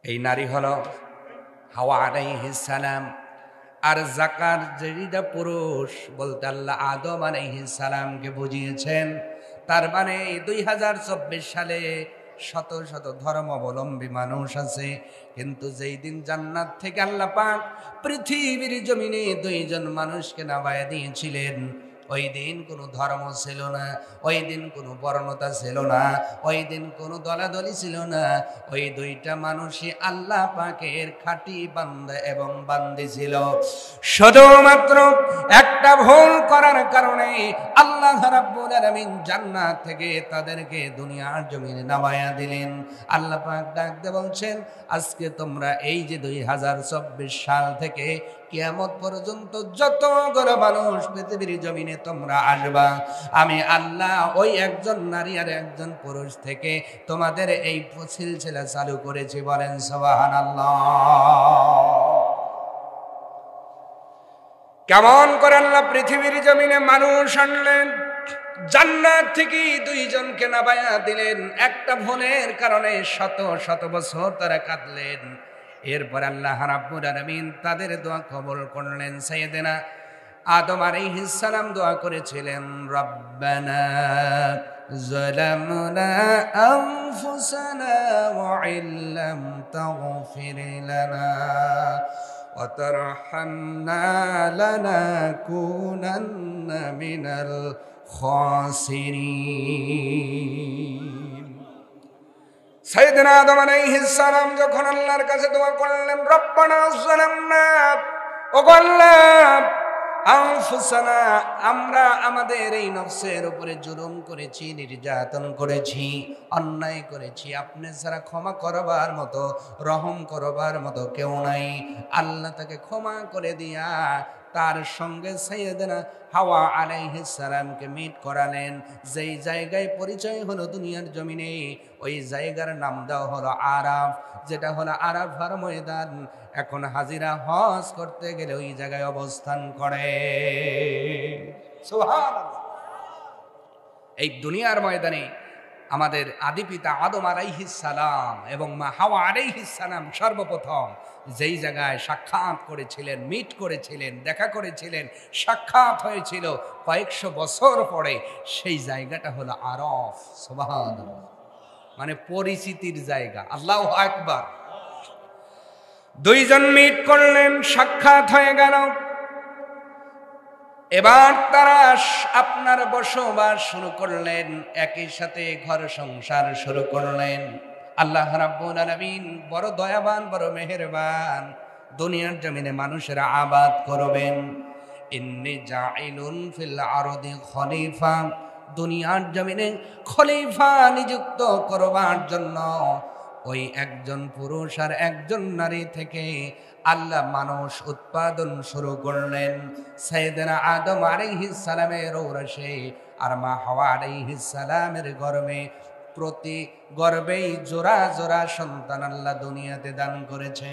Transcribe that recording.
এই নারী হলো হাওয়া আলাইহিস সালাম। আর যাকার যেটা পুরুষ বলতে আল্লাহ আদম আলাইহিস সালামকে বুঝিয়েছেন। তার মানে 2024 সালে শত শত ধর্মাবলম্বী মানুষ আছে, কিন্তু যেই দিন জান্নাত থেকে আল্লাহ পাক পৃথিবীর জমিনে দুইজন মানুষকে নামায়া দিয়েছিলেন, ওই দিন কোনো ধর্ম ছিল না, ওই দিন কোনো বর্ণতা ছিল না, ওই দিন কোনো দলাদলি ছিল না। ওই দুইটা মানুষই আল্লাহ পাকের খাঁটি বান্দা এবং বান্দি ছিল। শুধুমাত্র একটা ভুল করার কারণে আল্লাহ রাব্বুল আলামিন জান্নাত থেকে তাদেরকে দুনিয়ার জমিনে নামায়া দিলেন। আল্লাহ পাক ডাকতে বলছেন, আজকে তোমরা এই যে 2024 সাল থেকে কিয়ামত পর্যন্ত যতগুলো মানুষ পৃথিবীর জমিনে তোমরা আসবা, আমি আল্লাহ ওই একজন নারী আর একজন পুরুষ থেকে তোমাদের এই সিলসিলা চালু করেছি। বলেন সুবহানাল্লাহ। কেমন করে আল্লাহ পৃথিবীর জমিনে মানুষ আনলেন? জান্নাত থেকে দুইজনকে নামায়া দিলেন। একটা ভুলের কারণে শত শত বছর তারা কাঁদলেন। এরপর আল্লাহ রাব্বুল আলামিন তাদের দোয়া কবুল করলেন। সাইয়েদেনা আদম আলাইহিস সালাম দোয়া করেছিলেন, রব্বানা যালামনা আনফুসানা ওয়া ইল্লাম তাগফির লানা ওয়া তারহামনা লানাকুনান্না মিনাল খাসিরিন। সাইয়েদনা আদম আলাইহিস সালাম যখন আল্লাহর কাছে দোয়া করলেন, রব্বানা যালামনা, ওগো আল্লাহ, আনফুসানা, আমরা আমাদের এই নফসের উপরে জুলুম করেছি, নির্যাতন করেছি, অন্যায় করেছি। আপনি ছাড়া ক্ষমা করবার মতো, রহম করবার মতো কেউ নাই। আল্লাহ তাকে ক্ষমা করে দিয়া তার সঙ্গে সাইয়েদনা হাওয়া আলাইহিস সালামকে মিট করালেন। যেই জায়গায় পরিচয় হলো দুনিয়ার জমিনে, ওই জায়গার নাম দেওয়া হলো আরাফ, যেটা হলো আরাফার ময়দান। এখন হাজিরা হজ করতে গেলে ওই জায়গায় অবস্থান করে। সুবহানাল্লাহ। এই দুনিয়ার ময়দানে আমাদের আদি পিতা আদম আলাইহিস সালাম এবং মা হাওয়া আলাইহিস সালাম সর্বপ্রথম যেই জায়গায় সাক্ষাৎ করেছিলেন, মিট করেছিলেন, দেখা করেছিলেন, সাক্ষাৎ হয়েছিল কয়েকশো বছর পরে, সেই জায়গাটা হলো আরাফ। সুবহানাল্লাহ। মানে পরিচিতির জায়গা। আল্লাহু আকবার। দুইজন মিট করলেন, সাক্ষাৎ হয়ে গেল। এবার তারা আপনার বসবাস শুরু করলেন, একই সাথে ঘর সংসার শুরু করলেন। আল্লাহ রাব্বুল আলামিন বড় দয়াবান, বড় মেহেরবান। দুনিয়ার জমিনে মানুষেরা আবাদ করবেন। ইন্নী জাইলুন ফিল আরদি খলিফা, দুনিয়ার জমিনে খলিফা নিযুক্ত করবার জন্য ওই একজন পুরুষ আর একজন নারী থেকে আল্লাহ মানুষ উৎপাদন শুরু করলেন। সাইয়েদনা আদম আলাইহিস সালামের ঔরসে আর মা হাওয়া আলাইহিস সালামের গর্ভে, প্রতি গর্ভেই জোড়া জোড়া সন্তান আল্লাহ দুনিয়াতে দান করেছে।